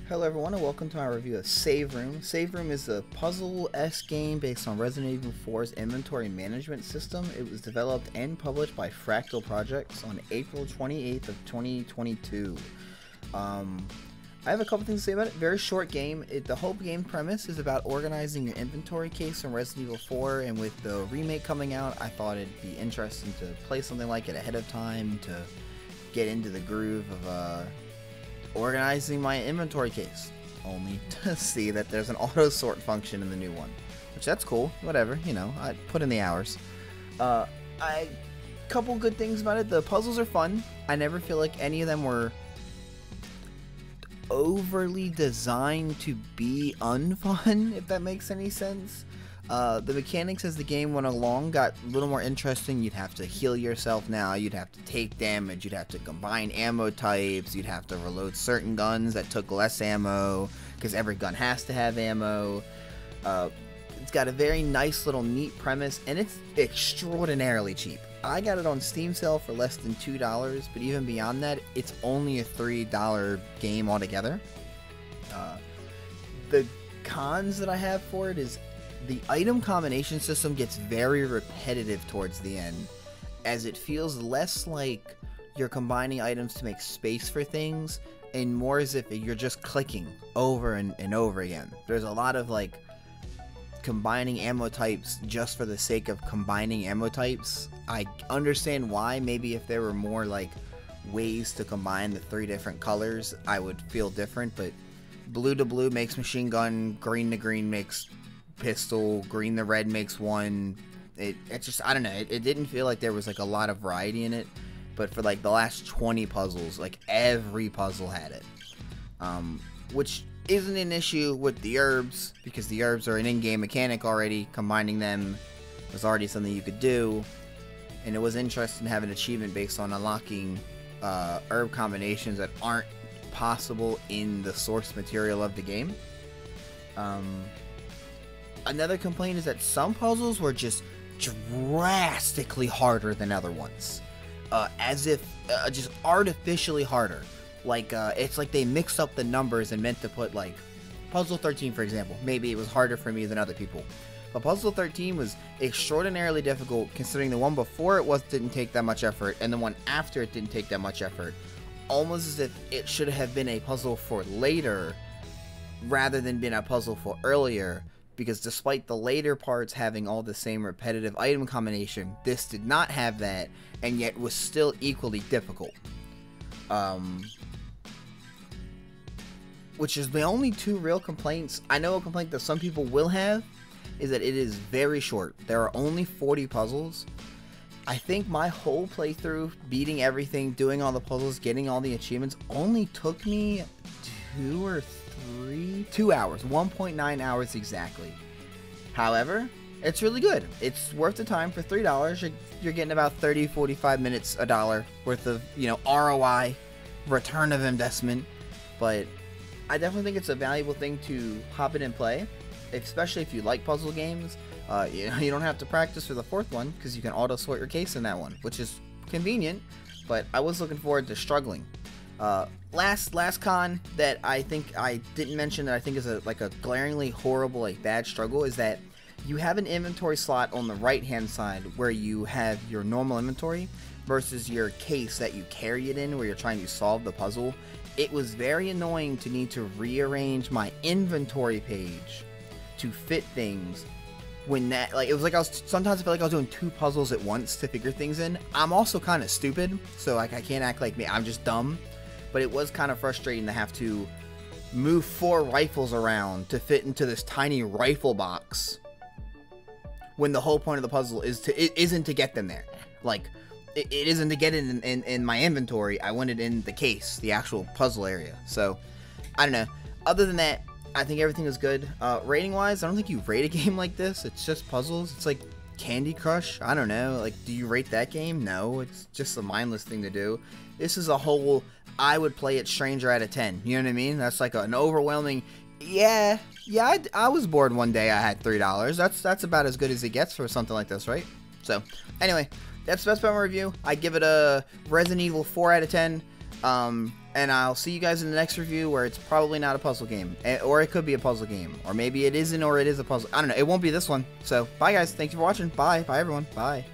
Hello everyone and welcome to my review of Save Room. Save Room is a puzzle-esque game based on Resident Evil 4's inventory management system. It was developed and published by Fractal Projects on April 28th of 2022. I have a couple things to say about it. Very short game. The whole game premise is about organizing your inventory case from Resident Evil 4, and with the remake coming out, I thought it'd be interesting to play something like it ahead of time to get into the groove of organizing my inventory case, only to see that there's an auto sort function in the new one, which that's cool. Whatever, you know, I put in the hours. Couple good things about it. The puzzles are fun. I never feel like any of them were overly designed to be unfun, if that makes any sense. The mechanics as the game went along got a little more interesting. You'd have to heal yourself now, you'd have to take damage, you'd have to combine ammo types, you'd have to reload certain guns that took less ammo, because every gun has to have ammo. It's got a very nice little neat premise, and it's extraordinarily cheap. I got it on Steam sale for less than $2, but even beyond that, it's only a $3 game altogether. The cons that I have for it is the item combination system gets very repetitive towards the end, as it feels less like you're combining items to make space for things, and more as if you're just clicking over and over again. There's a lot of like combining ammo types just for the sake of combining ammo types. I understand why. Maybe if there were more like ways to combine the 3 different colors, I would feel different, but blue to blue makes machine gun, green to green makes pistol, green to red makes one. It's just, I don't know, it didn't feel like there was like a lot of variety in it, but for like the last 20 puzzles, like every puzzle had it, which isn't an issue with the herbs, because the herbs are an in-game mechanic already. Combining them was already something you could do, and it was interesting to have an achievement based on unlocking herb combinations that aren't possible in the source material of the game. Another complaint is that some puzzles were just drastically harder than other ones. As if just artificially harder. Like, it's like they mixed up the numbers and meant to put, like, Puzzle 13, for example. Maybe it was harder for me than other people. But Puzzle 13 was extraordinarily difficult, considering the one before it didn't take that much effort, and the one after it didn't take that much effort. Almost as if it should have been a puzzle for later, rather than been a puzzle for earlier. Because despite the later parts having all the same repetitive item combination, this did not have that, and yet was still equally difficult. Which is the only 2 real complaints. I know a complaint that some people will have is that it is very short. There are only 40 puzzles. I think my whole playthrough, beating everything, doing all the puzzles, getting all the achievements, only took me 2 hours, 1.9 hours exactly. However, it's really good. It's worth the time. For $3, you're getting about 30-45 minutes, $1 worth of, you know, ROI, return of investment. But I definitely think it's a valuable thing to hop in and play, especially if you like puzzle games. You know, you don't have to practice for the 4th one, because you can auto sort your case in that one, which is convenient. But I was looking forward to struggling. Last con that I think I didn't mention, that I think is a glaringly horrible, like, bad struggle, is that you have an inventory slot on the right hand side where you have your normal inventory versus your case that you carry it in where you're trying to solve the puzzle. It was very annoying to need to rearrange my inventory page to fit things when that, like, it was like sometimes I felt like I was doing 2 puzzles at once to figure things in. I'm also kind of stupid, so like I can't act like me, I'm just dumb. But it was kind of frustrating to have to move 4 rifles around to fit into this tiny rifle box, when the whole point of the puzzle isn't to get them there. Like, it isn't to get it in my inventory. I want it in the case, the actual puzzle area. So, I don't know. Other than that, I think everything was good. Rating-wise, I don't think you rate a game like this. It's just puzzles. It's like Candy Crush. I don't know. Like, do you rate that game? No. It's just a mindless thing to do. This is a whole, I would play it stranger out of 10. You know what I mean? That's like an overwhelming, yeah, I was bored one day. I had $3. That's about as good as it gets for something like this, right? So, anyway, that's my review. I give it a Resident Evil 4 out of 10. And I'll see you guys in the next review where it's probably not a puzzle game. Or it could be a puzzle game. Or maybe it isn't or it is a puzzle. I don't know. It won't be this one. So, bye guys. Thank you for watching. Bye. Bye everyone. Bye.